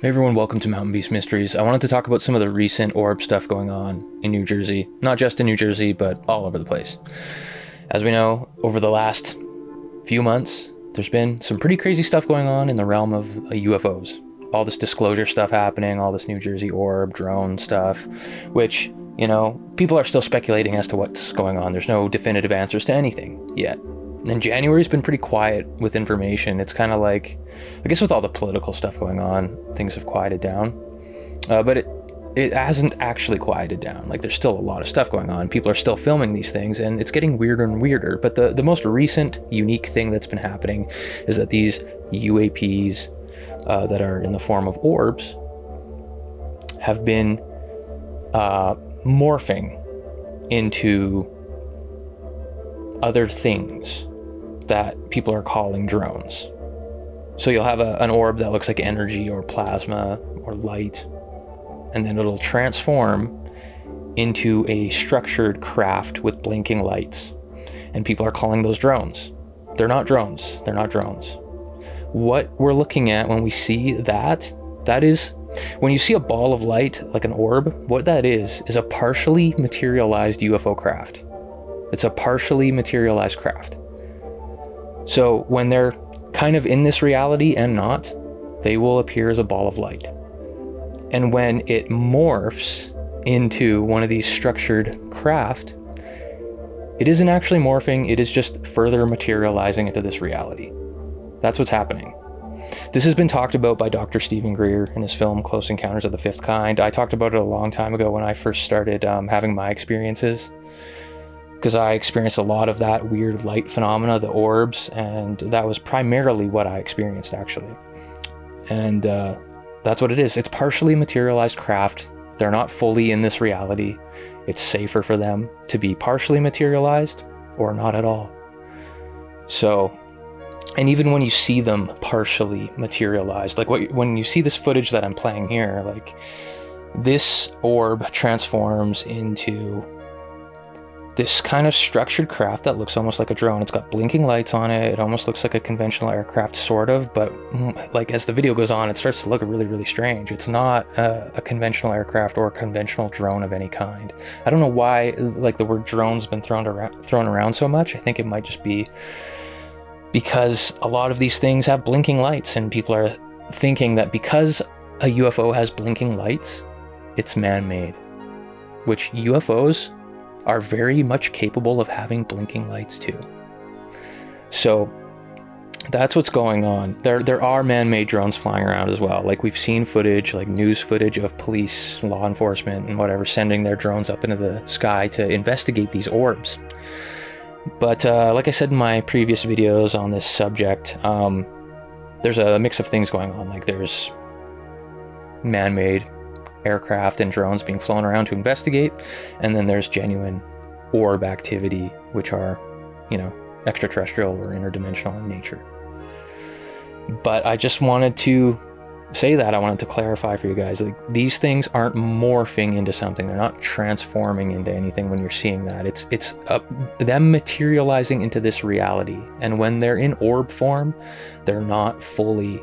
Hey everyone, welcome to Mountain Beast Mysteries. I wanted to talk about some of the recent orb stuff going on in New Jersey. Not just in New Jersey, but all over the place. As we know, over the last few months, there's been some pretty crazy stuff going on in the realm of UFOs. All this disclosure stuff happening, all this New Jersey orb, drone stuff, which, you know, people are still speculating as to what's going on. There's no definitive answers to anything yet. And January's been pretty quiet with information. It's kind of like, I guess with all the political stuff going on, things have quieted down. But it hasn't actually quieted down. Like, there's still a lot of stuff going on. People are still filming these things, and it's getting weirder and weirder. But the most recent unique thing that's been happening is that these UAPs that are in the form of orbs have been morphing into other things that people are calling drones. So you'll have an orb that looks like energy or plasma or light, and then it'll transform into a structured craft with blinking lights. And people are calling those drones. They're not drones. They're not drones. What we're looking at when we see that is, when you see a ball of light, like an orb, what that is a partially materialized UFO craft. It's a partially materialized craft. So when they're kind of in this reality and not, they will appear as a ball of light. And when it morphs into one of these structured craft, it isn't actually morphing, it is just further materializing into this reality. That's what's happening. This has been talked about by Dr. Stephen Greer in his film Close Encounters of the Fifth Kind. I talked about it a long time ago when I first started having my experiences, because I experienced a lot of that weird light phenomena, the orbs, and that was primarily what I experienced, actually. And that's what it is. It's partially materialized craft. They're not fully in this reality. It's safer for them to be partially materialized or not at all. So, and even when you see them partially materialized, like when you see this footage that I'm playing here, like this orb transforms into this kind of structured craft that looks almost like a drone. It's got blinking lights on it. It almost looks like a conventional aircraft, sort of, but like as the video goes on, it starts to look really, really strange. It's not a conventional aircraft or a conventional drone of any kind. I don't know why, like, the word drone's been thrown around so much. I think it might just be because a lot of these things have blinking lights, and people are thinking that because a UFO has blinking lights, it's man-made, which UFOs are very much capable of having blinking lights too. So that's what's going on. There are man-made drones flying around as well. Like, we've seen footage, like news footage of police, law enforcement, and whatever sending their drones up into the sky to investigate these orbs. But like I said in my previous videos on this subject, there's a mix of things going on. Like, there's man-made aircraft and drones being flown around to investigate, and then there's genuine orb activity, which are, you know, extraterrestrial or interdimensional in nature. But I just wanted to say that. I wanted to clarify for you guys, like, these things aren't morphing into something. They're not transforming into anything when you're seeing that. It's them materializing into this reality, and when they're in orb form, they're not fully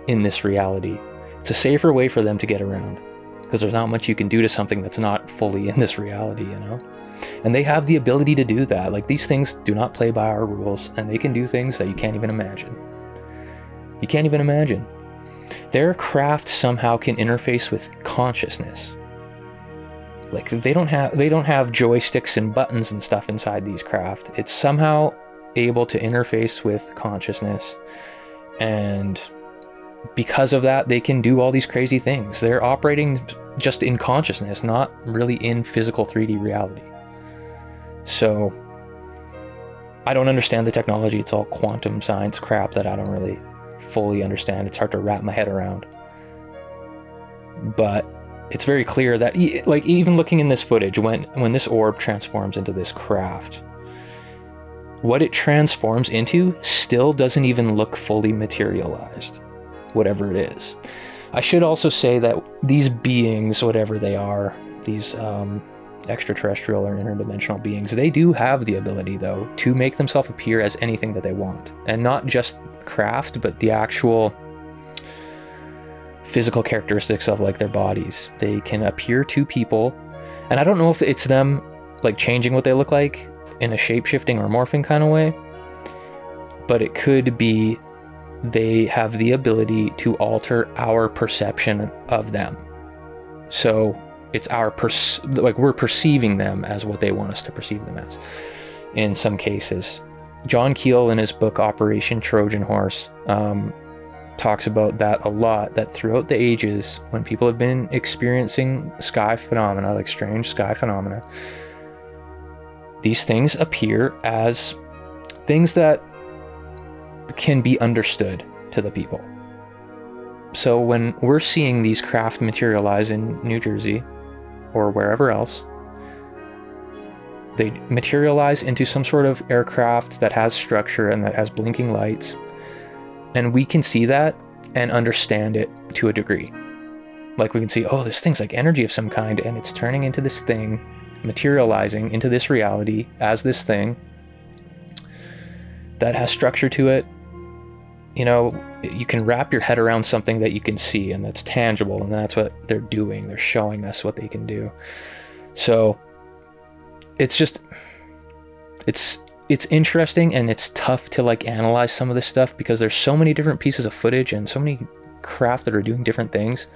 in this reality. It's a safer way for them to get around, because there's not much you can do to something that's not fully in this reality, you know? And they have the ability to do that. Like, these things do not play by our rules, and they can do things that you can't even imagine. You can't even imagine. Their craft somehow can interface with consciousness. Like, they don't have joysticks and buttons and stuff inside these craft. It's somehow able to interface with consciousness, and because of that, they can do all these crazy things. They're operating just in consciousness, not really in physical 3D reality. So I don't understand the technology. It's all quantum science crap that I don't really fully understand. It's hard to wrap my head around. But it's very clear that, like, even looking in this footage, when this orb transforms into this craft, what it transforms into still doesn't even look fully materialized, whatever it is. I should also say that these beings, whatever they are, these extraterrestrial or interdimensional beings, they do have the ability, though, to make themselves appear as anything that they want. And not just craft, but the actual physical characteristics of like their bodies. They can appear to people, and I don't know if it's them like changing what they look like in a shape-shifting or morphing kind of way, but it could be they have the ability to alter our perception of them. So it's our like we're perceiving them as what they want us to perceive them as in some cases. John Keel, in his book Operation Trojan Horse, talks about that a lot, that throughout the ages, when people have been experiencing sky phenomena, like strange sky phenomena, these things appear as things that can be understood to the people. So when we're seeing these craft materialize in New Jersey or wherever else, they materialize into some sort of aircraft that has structure and that has blinking lights, and we can see that and understand it to a degree. Like we can see, oh, this thing's like energy of some kind, and it's turning into this thing, materializing into this reality as this thing that has structure to it. You know, you can wrap your head around something that you can see and that's tangible, and that's what they're doing. They're showing us what they can do. So it's just, it's interesting, and it's tough to like analyze some of this stuff because there's so many different pieces of footage and so many craft that are doing different things.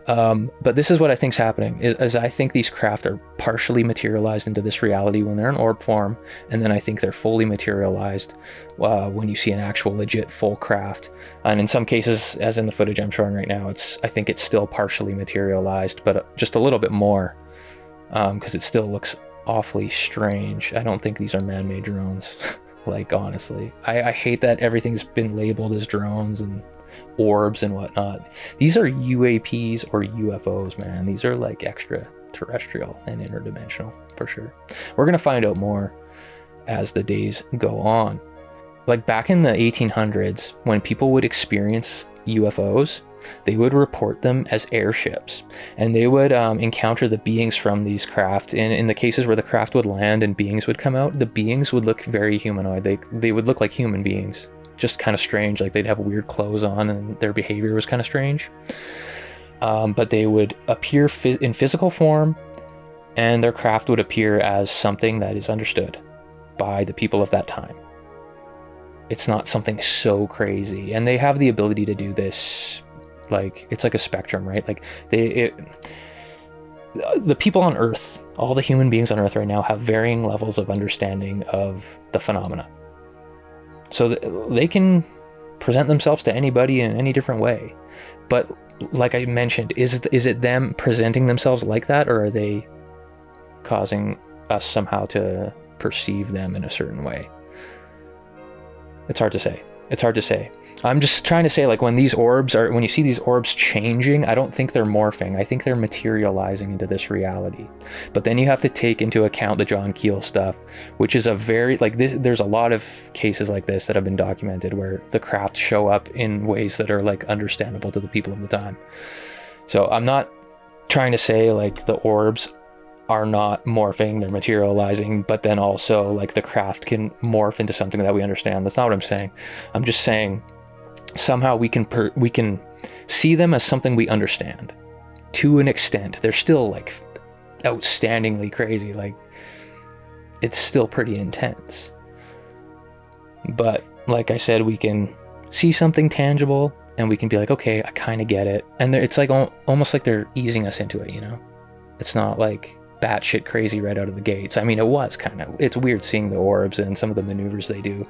But this is what I think's happening, is I think these craft are partially materialized into this reality when they're in orb form, and then I think they're fully materialized when you see an actual legit full craft. And in some cases, as in the footage I'm showing right now, I think it's still partially materialized, but just a little bit more, because it still looks awfully strange. I don't think these are man-made drones. Like, honestly, I hate that everything's been labeled as drones and orbs and whatnot. These are UAPs or UFOs, man. These are like extraterrestrial and interdimensional for sure. We're gonna find out more as the days go on. Like back in the 1800s, when people would experience UFOs, they would report them as airships, and they would encounter the beings from these craft. And in the cases where the craft would land and beings would come out, the beings would look very humanoid. They would look like human beings, just kind of strange. Like they'd have weird clothes on, and their behavior was kind of strange. But they would appear in physical form, and their craft would appear as something that is understood by the people of that time. It's not something so crazy, and they have the ability to do this. Like, it's like a spectrum, right? Like the people on Earth, all the human beings on Earth right now have varying levels of understanding of the phenomena. So they can present themselves to anybody in any different way. But like I mentioned, is it them presenting themselves like that, or are they causing us somehow to perceive them in a certain way? It's hard to say. It's hard to say. I'm just trying to say, like, when you see these orbs changing, I don't think they're morphing. I think they're materializing into this reality. But then you have to take into account the John Keel stuff, which is there's a lot of cases like this that have been documented where the craft show up in ways that are like understandable to the people of the time. So I'm not trying to say like the orbs are not morphing, they're materializing, but then also like the craft can morph into something that we understand. That's not what I'm saying. I'm just saying somehow we can see them as something we understand to an extent. They're still like outstandingly crazy. Like, it's still pretty intense. But like I said, we can see something tangible and we can be like, okay, I kind of get it. And it's like almost like they're easing us into it, you know? It's not like batshit crazy right out of the gates. I mean, it's weird seeing the orbs and some of the maneuvers they do,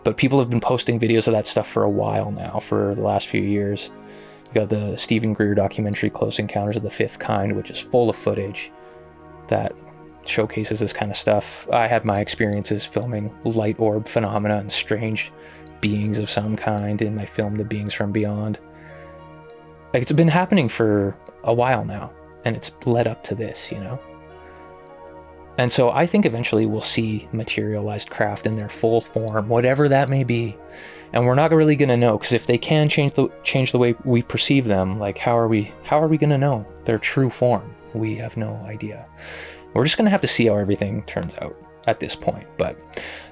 but people have been posting videos of that stuff for a while now, for the last few years. You got the Stephen Greer documentary Close Encounters of the Fifth Kind, which is full of footage that showcases this kind of stuff. I had my experiences filming light orb phenomena and strange beings of some kind, and I filmed the beings from beyond. Like, it's been happening for a while now, and it's led up to this, you know? And so I think eventually we'll see materialized craft in their full form, whatever that may be. And we're not really going to know, because if they can change the way we perceive them, like how are we going to know their true form? We have no idea. We're just going to have to see how everything turns out at this point. But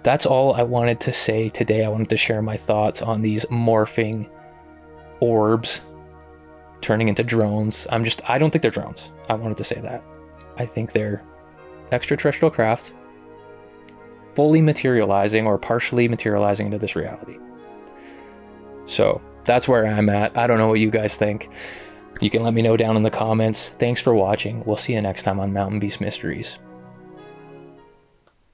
that's all I wanted to say today. I wanted to share my thoughts on these morphing orbs turning into drones. I don't think they're drones. I wanted to say that. I think they're extraterrestrial craft fully materializing or partially materializing into this reality. So that's where I'm at. I don't know what you guys think. You can let me know down in the comments. Thanks for watching. We'll see you next time on Mountain Beast Mysteries.